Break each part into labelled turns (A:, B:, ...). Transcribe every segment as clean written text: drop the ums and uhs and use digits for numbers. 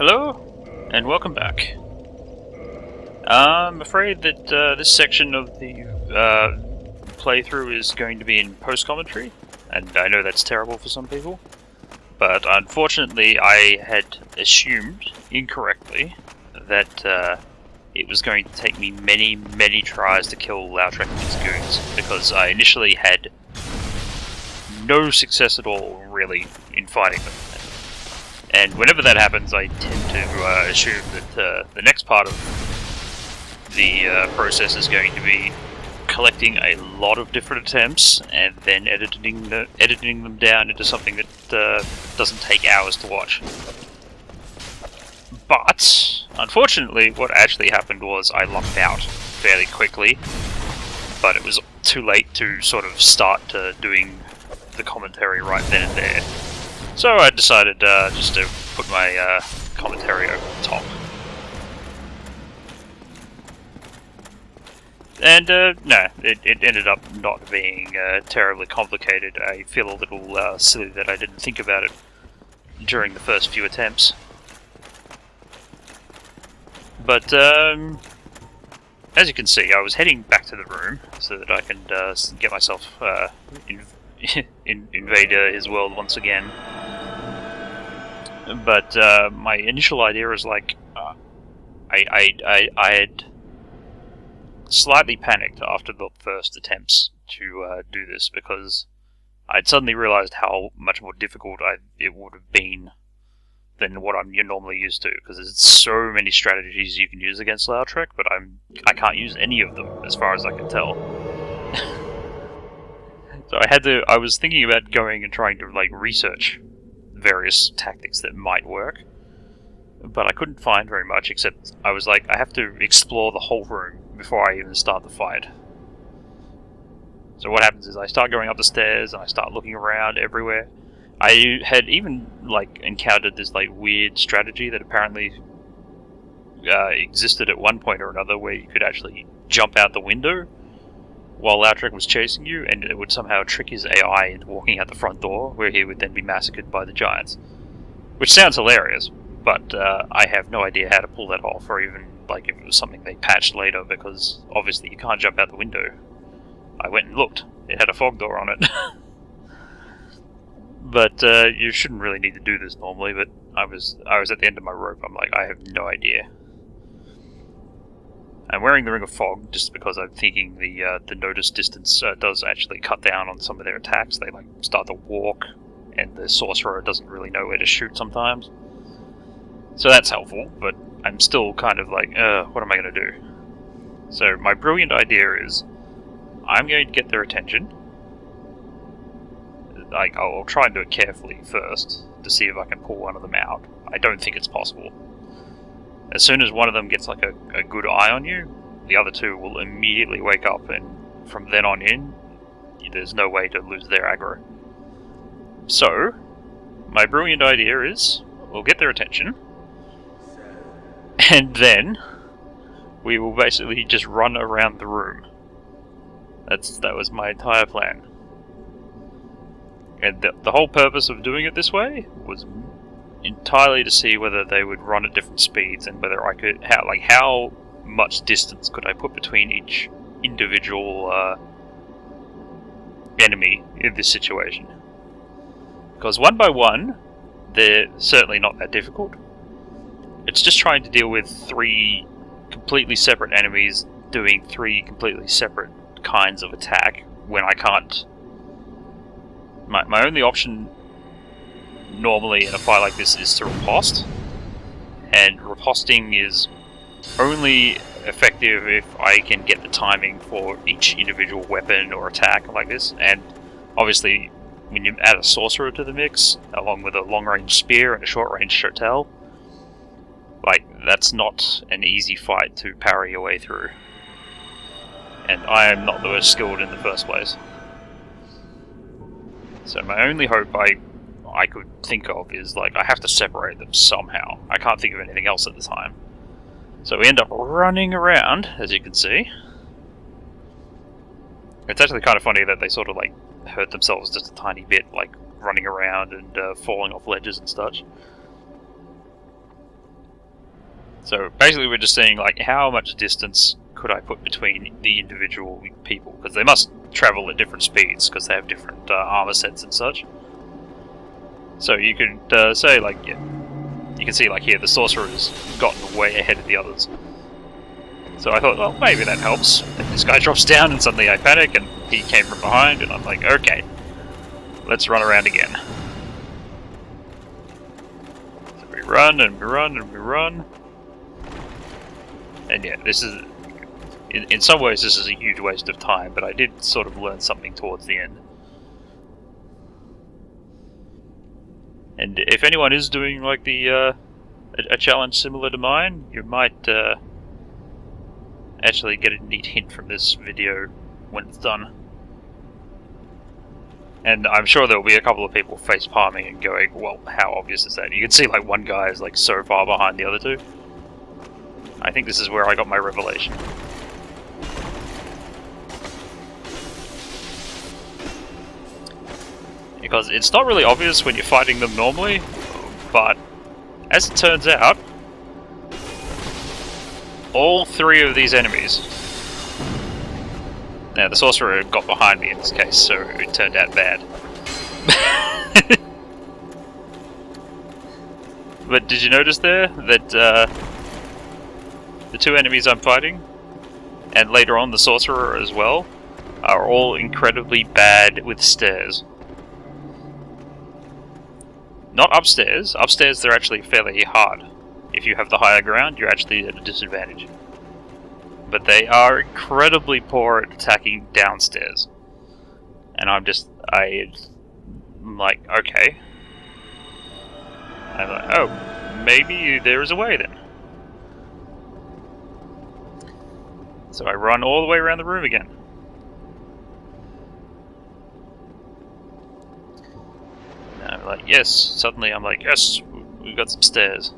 A: Hello, and welcome back. I'm afraid that this section of the playthrough is going to be in post-commentary, and I know that's terrible for some people, but unfortunately I had assumed incorrectly that it was going to take me many tries to kill Lautrec and his goons, because I initially had no success at all, really, in fighting them. And whenever that happens, I tend to assume that the next part of the process is going to be collecting a lot of different attempts and then editing them down into something that doesn't take hours to watch. But unfortunately, what actually happened was I lucked out fairly quickly, but it was too late to sort of start doing the commentary right then and there. So I decided just to put my commentary over the top. And no, it ended up not being terribly complicated. I feel a little silly that I didn't think about it during the first few attempts. But as you can see, I was heading back to the room so that I can get myself invade his world once again. But my initial idea is like I had slightly panicked after the first attempts to do this, because I'd suddenly realized how much more difficult it would have been than what I'm normally used to, because there's so many strategies you can use against Lautrec, but I can't use any of them as far as I can tell. So I was thinking about going and trying to like research various tactics that might work, but I couldn't find very much, except I was like, I have to explore the whole room before I even start the fight. So what happens is I start going up the stairs and I start looking around everywhere. I had even like encountered this like weird strategy that apparently existed at one point or another, where you could actually jump out the window while Lautrec was chasing you, and it would somehow trick his AI into walking out the front door, where he would then be massacred by the giants. Which sounds hilarious, but I have no idea how to pull that off, or even like if it was something they patched later, because obviously you can't jump out the window. I went and looked. It had a fog door on it. But you shouldn't really need to do this normally, but I was at the end of my rope. I'm like, I have no idea. I'm wearing the Ring of Fog just because I'm thinking the notice distance does actually cut down on some of their attacks. They like start to walk, and the sorcerer doesn't really know where to shoot sometimes. So that's helpful, but I'm still kind of like, what am I going to do? So my brilliant idea is, I'm going to get their attention. Like, I'll try and do it carefully first to see if I can pull one of them out. I don't think it's possible. As soon as one of them gets like a good eye on you, the other two will immediately wake up, and from then on in, there's no way to lose their aggro. So, my brilliant idea is, we'll get their attention, and then we will basically just run around the room. That was my entire plan. And the whole purpose of doing it this way was entirely to see whether they would run at different speeds, and whether I could how much distance could I put between each individual enemy in this situation. Because one by one, they're certainly not that difficult. It's just trying to deal with three completely separate enemies doing three completely separate kinds of attack when I can't. My only option normally in a fight like this is to riposte, and riposting is only effective if I can get the timing for each individual weapon or attack like this. And obviously when you add a sorcerer to the mix, along with a long-range spear and a short-range shotelle, like, that's not an easy fight to parry your way through, and I am not the most skilled in the first place. So my only hope I could think of is, like, I have to separate them somehow. I can't think of anything else at the time. So we end up running around, as you can see. It's actually kind of funny that they sort of, like, hurt themselves just a tiny bit, like, running around and falling off ledges and such. So basically we're just seeing like how much distance could I put between the individual people, because they must travel at different speeds because they have different armor sets and such. So you could say like, yeah, you can see like here the sorcerer has gotten way ahead of the others. So I thought, well, maybe that helps. And this guy drops down and suddenly I panic and he came from behind and I'm like, okay, let's run around again. So we run and we run and we run. And yeah, this is, in some ways this is a huge waste of time, but I did sort of learn something towards the end. And if anyone is doing like a challenge similar to mine, you might actually get a neat hint from this video when it's done. And I'm sure there'll be a couple of people face palming and going, well, how obvious is that? You can see like one guy is like so far behind the other two. I think this is where I got my revelation. Because it's not really obvious when you're fighting them normally, but as it turns out, all three of these enemies... Now the sorcerer got behind me in this case, so it turned out bad. But did you notice there that the two enemies I'm fighting, and later on the sorcerer as well, are all incredibly bad with stairs. Not upstairs. Upstairs they're actually fairly hard. If you have the higher ground, you're actually at a disadvantage. But they are incredibly poor at attacking downstairs. And I'm like, okay. I'm like, oh, maybe there is a way then. So I run all the way around the room again. And I'm like, yes. Suddenly I'm like, yes, we've got some stairs.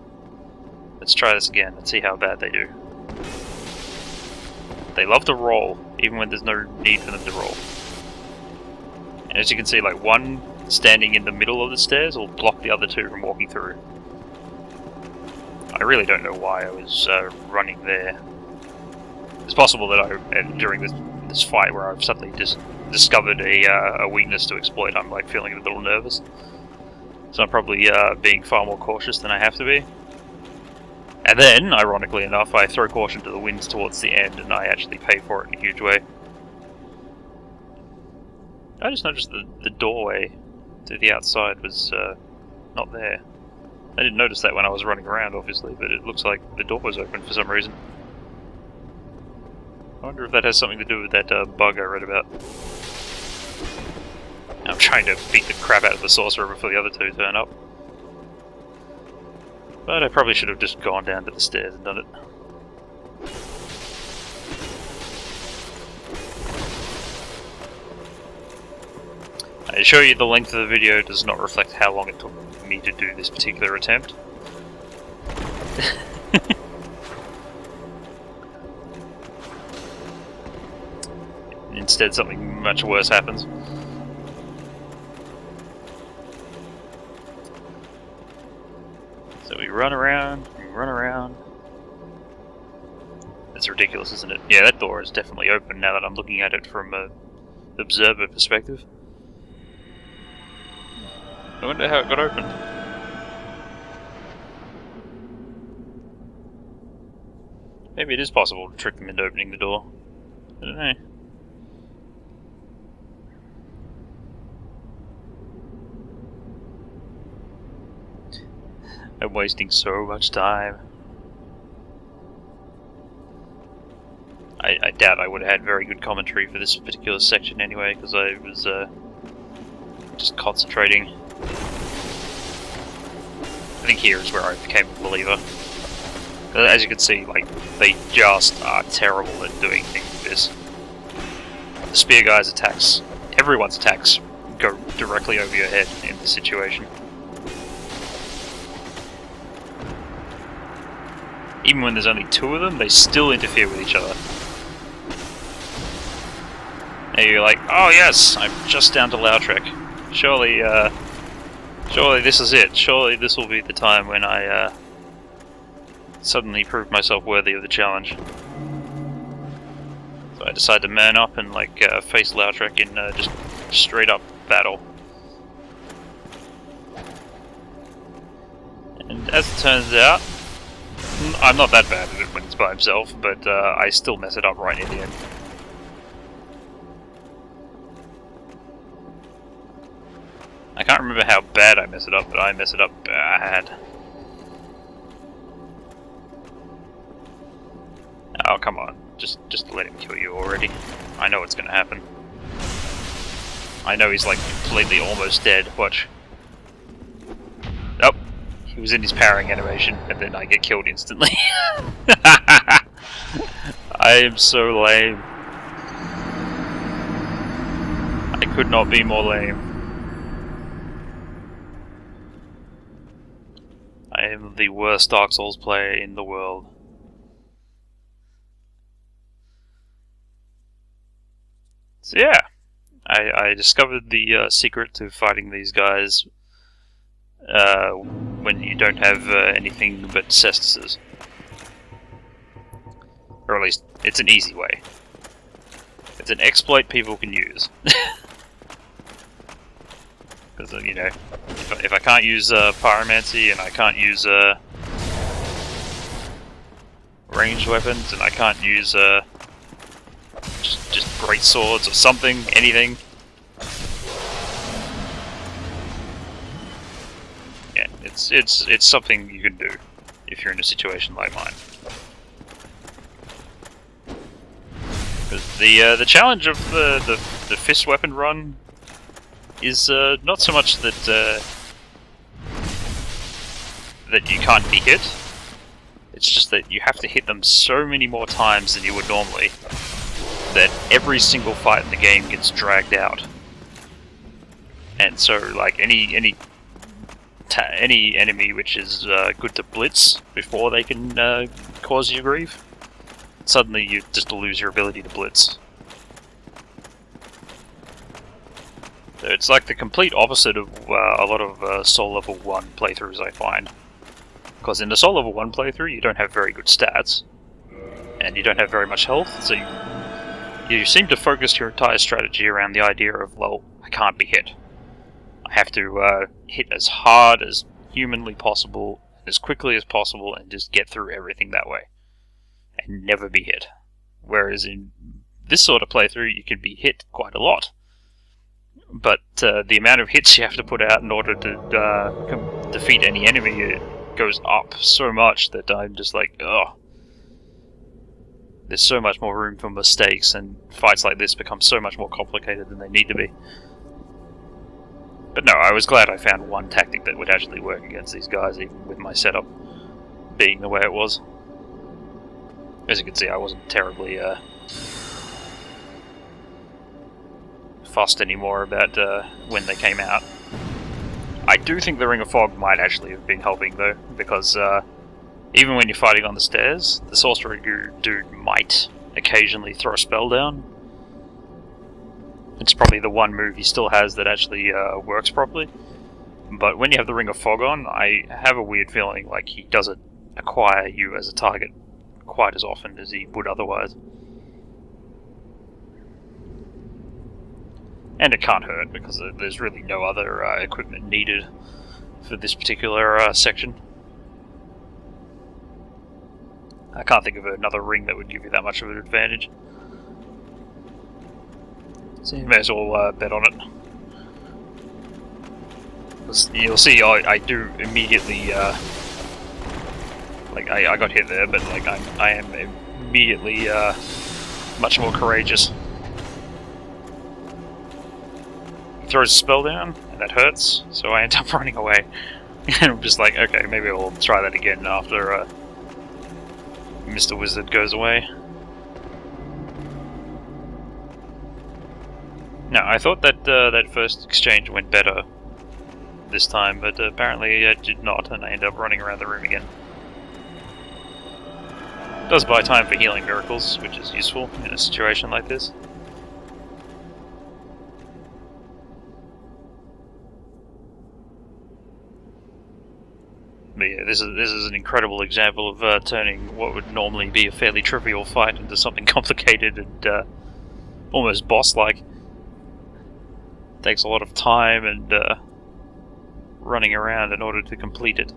A: Let's try this again. Let's see how bad they do. They love to roll, even when there's no need for them to roll. And as you can see, like one standing in the middle of the stairs will block the other two from walking through. I really don't know why I was running there. It's possible that during this fight where I've suddenly just discovered a weakness to exploit, I'm like feeling a little nervous. So I'm probably being far more cautious than I have to be. And then, ironically enough, I throw caution to the winds towards the end, and I actually pay for it in a huge way. I just noticed the doorway to the outside was not there. I didn't notice that when I was running around, obviously, but it looks like the door was open for some reason. I wonder if that has something to do with that bug I read about. I'm trying to beat the crap out of the sorcerer before the other two turn up. But I probably should have just gone down to the stairs and done it. I assure you the length of the video does not reflect how long it took me to do this particular attempt. Instead, something much worse happens. So we run around, It's ridiculous, isn't it? Yeah, that door is definitely open now that I'm looking at it from an observer perspective. I wonder how it got opened. Maybe it is possible to trick them into opening the door. I don't know. I'm wasting so much time. I doubt I would have had very good commentary for this particular section anyway, because I was just concentrating. I think here is where I became a believer. As you can see, like, they just are terrible at doing things like this. The spear guy's attacks, everyone's attacks, go directly over your head in this situation. Even when there's only two of them, they still interfere with each other. And you're like, oh yes, I'm just down to Lautrec. Surely this is it. Surely this will be the time when I suddenly proved myself worthy of the challenge. So I decided to man up and like face Lautrec in just straight up battle. And as it turns out, I'm not that bad at it when it's by himself, but I still mess it up right near the end. I can't remember how bad I mess it up, but I mess it up bad. Oh, come on. Just let him kill you already. I know what's gonna happen. I know he's like completely almost dead. Watch. Nope. He was in his powering animation, and then I get killed instantly. I am so lame. I could not be more lame. I am the worst Dark Souls player in the world. So yeah, I discovered the secret to fighting these guys when you don't have anything but Caestuses. Or at least, it's an easy way. It's an exploit people can use. Because, you know, if I can't use pyromancy, and I can't use ranged weapons, and I can't use just great swords or something, anything. Yeah, it's something you can do if you're in a situation like mine. Because the challenge of the fist weapon run is not so much that that you can't be hit. It's just that you have to hit them so many more times than you would normally, that every single fight in the game gets dragged out. And so, like any enemy which is good to blitz before they can cause you grief, suddenly you just lose your ability to blitz. So it's like the complete opposite of a lot of Soul Level 1 playthroughs, I find. Because in the Soul Level 1 playthrough, you don't have very good stats, and you don't have very much health, so you seem to focus your entire strategy around the idea of, well, I can't be hit. I have to hit as hard as humanly possible, as quickly as possible, and just get through everything that way. And never be hit. Whereas in this sort of playthrough, you can be hit quite a lot. But the amount of hits you have to put out in order to defeat any enemy goes up so much that I'm just like, ugh. There's so much more room for mistakes, and fights like this become so much more complicated than they need to be. But no, I was glad I found one tactic that would actually work against these guys, even with my setup being the way it was. As you can see, I wasn't terribly fussed anymore about when they came out. I do think the Ring of Fog might actually have been helping, though, because even when you're fighting on the stairs, the Sorcerer dude might occasionally throw a spell down. It's probably the one move he still has that actually works properly. But when you have the Ring of Fog on, I have a weird feeling like he doesn't acquire you as a target quite as often as he would otherwise. And it can't hurt, because there's really no other equipment needed for this particular section. I can't think of another ring that would give you that much of an advantage. So you may as well bet on it. You'll see I do immediately, like I got hit there, but like I am immediately much more courageous. He throws a spell down, and that hurts, so I end up running away. And I'm just like, okay, maybe I'll try that again after Mr. Wizard goes away. No, I thought that that first exchange went better this time, but apparently it did not, and I ended up running around the room again. It does buy time for healing miracles, which is useful in a situation like this. But yeah, this is an incredible example of turning what would normally be a fairly trivial fight into something complicated and almost boss-like. Takes a lot of time and running around in order to complete it.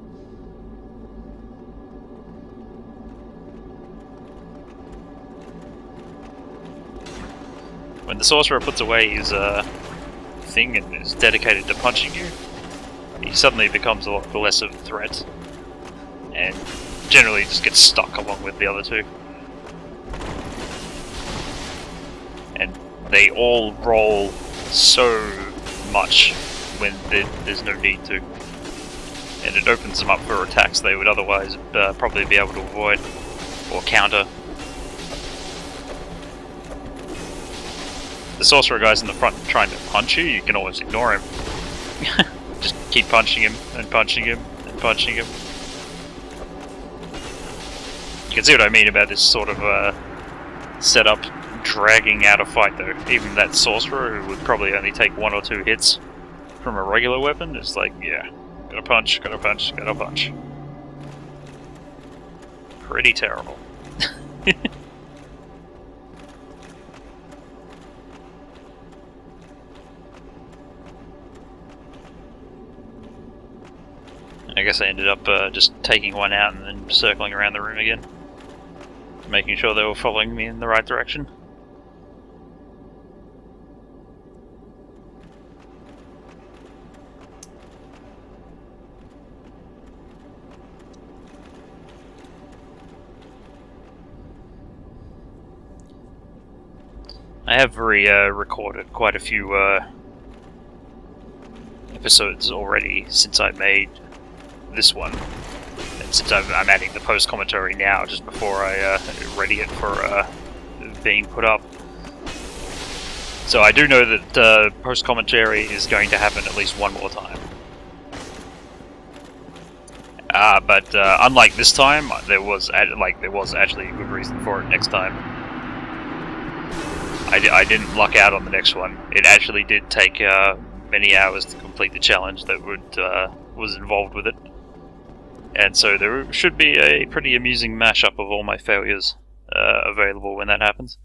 A: When the sorcerer puts away his thing and is dedicated to punching you, he suddenly becomes a lot less of a threat, and generally just gets stuck along with the other two. And they all roll so much when there's no need to, and it opens them up for attacks they would otherwise probably be able to avoid or counter. The sorcerer guy's in the front trying to punch you, you can always ignore him. Just keep punching him, and punching him, and punching him. You can see what I mean about this sort of setup dragging out a fight though. Even that sorcerer, who would probably only take 1 or 2 hits from a regular weapon, is like, yeah, gotta punch, gotta punch, gotta punch. Pretty terrible. I guess I ended up just taking one out and then circling around the room again, making sure they were following me in the right direction. I have recorded quite a few episodes already since I made this one, and since I'm adding the post commentary now, just before I ready it for being put up. So I do know that post commentary is going to happen at least one more time. But unlike this time, there was actually a good reason for it next time. I didn't luck out on the next one. It actually did take many hours to complete the challenge that was involved with it. And so there should be a pretty amusing mashup of all my failures available when that happens.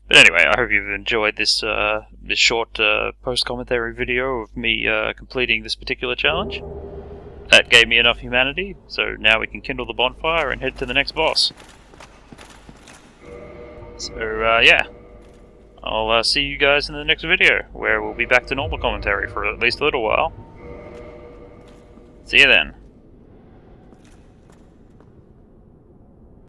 A: But anyway, I hope you've enjoyed this this short post-commentary video of me completing this particular challenge. That gave me enough humanity, so now we can kindle the bonfire and head to the next boss. So yeah, I'll see you guys in the next video, where we'll be back to normal commentary for at least a little while. See you then.